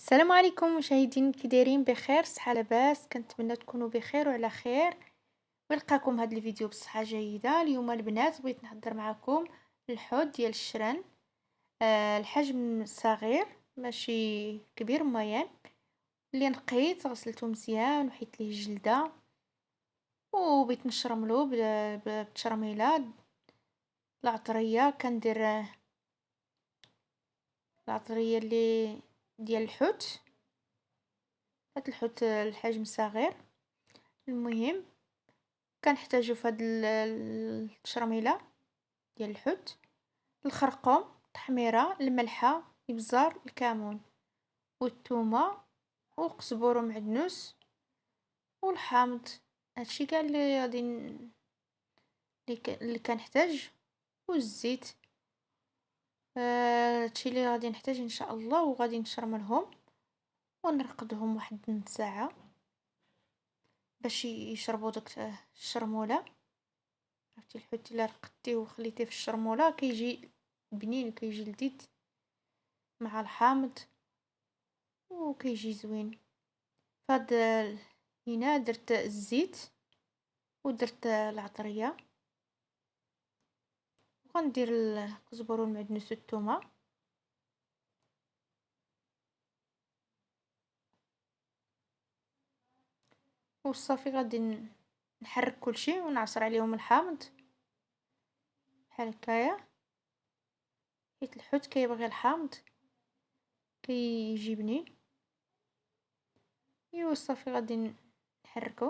السلام عليكم مشاهدين، كي دايرين؟ بخير، صحة لاباس؟ كنتمنى تكونوا بخير وعلى خير. ونلقاكم هذا الفيديو بصحة جيدة. اليوم البنات بغيت نحضر معكم الحوت ديال الشرن. الحجم صغير ماشي كبير، ميان. اللي نقيت غسلته مزيان وحيت ليه الجلده، وبغيت نشرملو بالتشرميله العطريه. كندير العطريه اللي ديال الحوت. هاد الحوت الحجم صغير. المهم كنحتاجو في هاد التشرميله ديال الحوت الخرقوم، التحميره، الملحه، الابزار، الكمون والثومه وقزبور ومعدنوس والحامض. هادشي كاع اللي غادي اللي كنحتاج، والزيت. هادشي اللي غادي نحتاج ان شاء الله. وغادي نشرملهم ونرقدهم واحد نص ساعه باش يشربوا داك الشرموله. عرفتي الحوت الا رقدتيه وخليتيه في الشرموله كيجي بنين وكيجي لذيذ مع الحامض وكيجي زوين. فهاد هنا درت الزيت ودرت العطريه، وغندير القزبر والمعدنوس والثومه. وصافي غادي نحرك كلشي ونعصر عليهم الحامض بحال هكايا، حيت الحوت كيبغي الحامض كيجي بنين. ايوا صافي غادي نحرك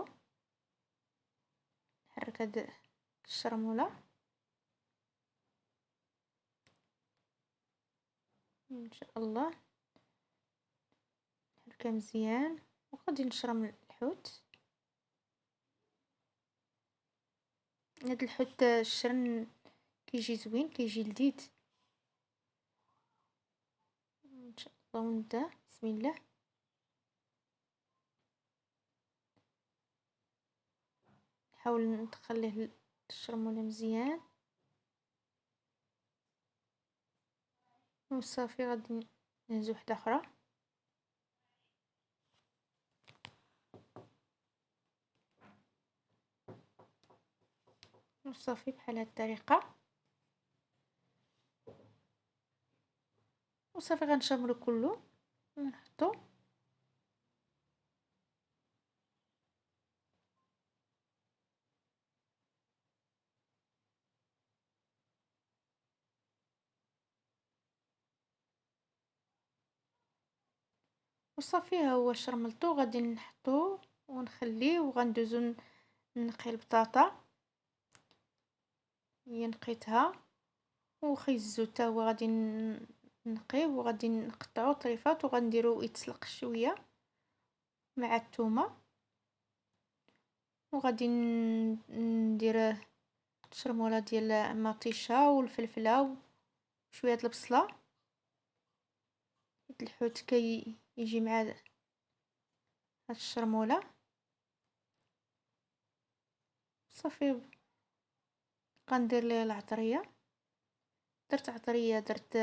هاد الشرموله ان شاء الله. نحركها مزيان وغادي نشرم الحوت. هاد الحوت الشرن كيجي زوين، كيجي لذيذ ان شاء الله. ونبدا بسم الله. نحاول ندخل ليه الشرموله مزيان وصافي. غادي نهز وحده اخرى وصافي بحال هاد الطريقه. وصافي غنشملو كله ونحطو. وصافي ها هو شرملتو. غادي نحطو ونخليه وغندوزو نقي البطاطا. هي نقيتها وخيزو حتى هو غادي نقيه وغادي نقطعو طريفات وغنديرو يتسلق شويه مع الثومه. وغادي ندير الشرموله ديال المطيشه والفلفله وشويه د البصله. الحوت يجي مع هاد الشرموله. صافي غندير ليه العطريه. درت عطريه، درت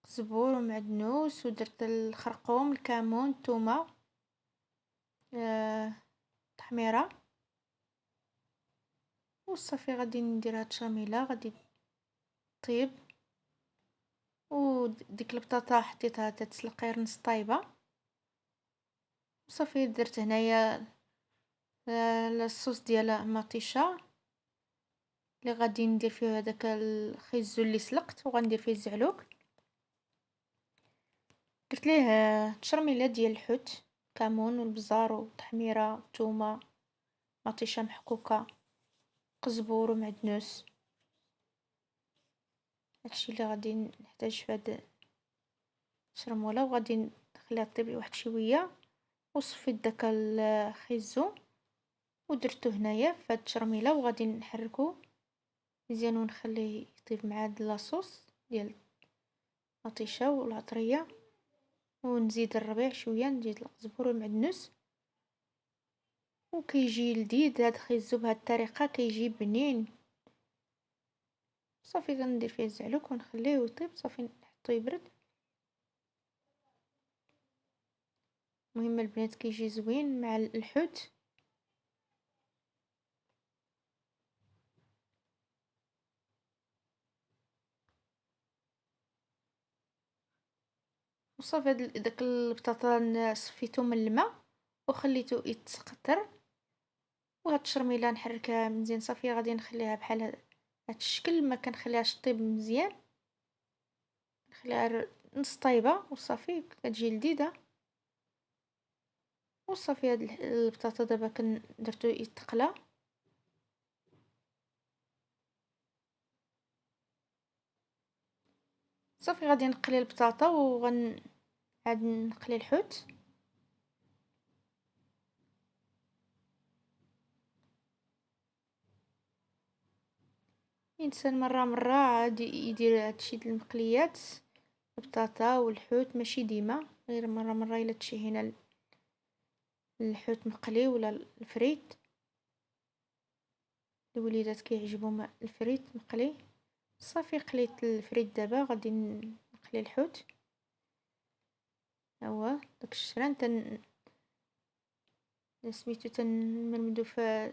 زبور ومعدنوس ودرت الخرقوم، الكمون، الثومه، تحميره. وصافي غادي ندير هاد الشاميله غادي طيب. وديك البطاطا حطيتها تتسلق غير نص طايبه. وصافي درت هنايا الصوص ديال المطيشه اللي غادي ندير فيه هذاك الخيزو اللي سلقت، وغندير فيه الزعلوك. درت ليه تشرميله ديال الحوت، كمون والبزار وتحميره وثومه، مطيشه محكوكه، قزبور ومعدنوس. هادشي اللي غادي نحتاج في هاد الشرموله. وغادي نخليها طيب واحد شويه. وصفيت داك الخيزو ودرتو هنايا في هاد التشرميله وغادي نحركو مزيان ونخليه يطيب مع هاد لاصوص ديال المطيشه والعطريه. ونزيد الربيع شويه، نزيد القزبر والمعدنوس. وكيجي لذيذ هاد الخيزو بهاد الطريقه، كيجي بنين. صافي غندير فيه الزعلوك ونخليه يطيب. صافي نحطو يبرد. المهم البنات كيجي زوين مع الحوت. وصافي داك البطاطا صفيتو من الماء وخليته يتقطر، وهاد التشرميله نحركها مزيان. صافي غادي نخليها بحال هاد الشكل، ما كنخليهاش طيب مزيان، نخليها نص طايبه وصافي كتجي لذيذه. وصافي هاد البطاطا دابا درتو يتقلى. صافي غادي نقلي البطاطا عاد نقلي الحوت. الانسان مره عاد يدير هادشي د المقليات، البطاطا والحوت ماشي ديما، غير مره الا تشهينا الحوت مقلي ولا الفريت. الوليدات كيعجبهم الفريت مقلي. صافي قليت الفريت، دابا غادي نقلي الحوت. ها هو داك الشران سميتو تنمرمدو في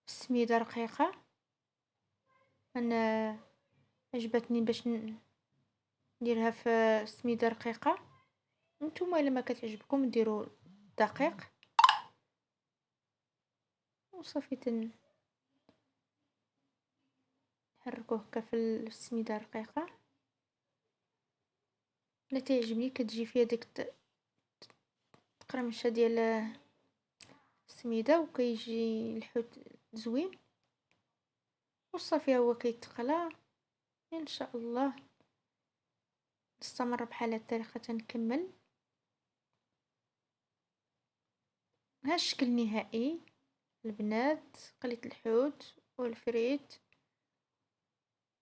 السميده رقيقه. انا عجبتني باش نديرها في سميده رقيقه. نتوما الا ما كتعجبكم ديروا دقيق. وصافي نحركوه هكا في السميده رقيقه. انا تعجبني كتجي فيها ديك التقرمشه ديال السميده، وكيجي الحوت زوين. وصافي هو كيتقلى. ان شاء الله نستمر بحال هاد الطريقه تنكمل. ها الشكل النهائي البنات. قليت الحوت والفريت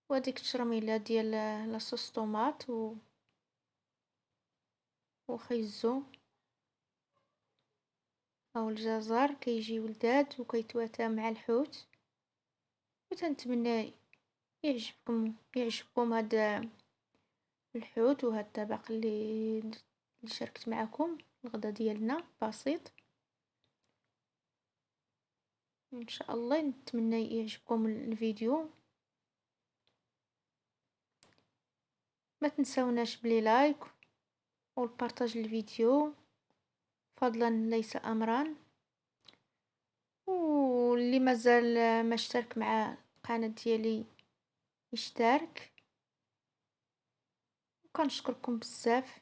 وديك التشرميله ديال لاصوص طوماط وخيزو او الجزر، كيجي ولدات وكيتواتى مع الحوت. وتنتمنى يعجبكم هذا الحوت وهذا الطبق اللي شاركت معكم. الغدا ديالنا بسيط ان شاء الله. نتمنى يعجبكم الفيديو. ما تنسوناش بلي لايك والبارطاج الفيديو، فضلا ليس امرا. واللي مازال ما اشترك مع القناه ديالي يشترك. وكنشكركم بزاف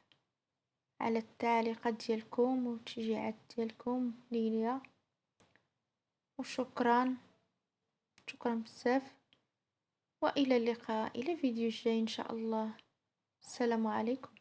على التعليقات ديالكم والتشجيعات ديالكم ليا. وشكرا بزاف. والى اللقاء الى فيديو جاي ان شاء الله. السلام عليكم.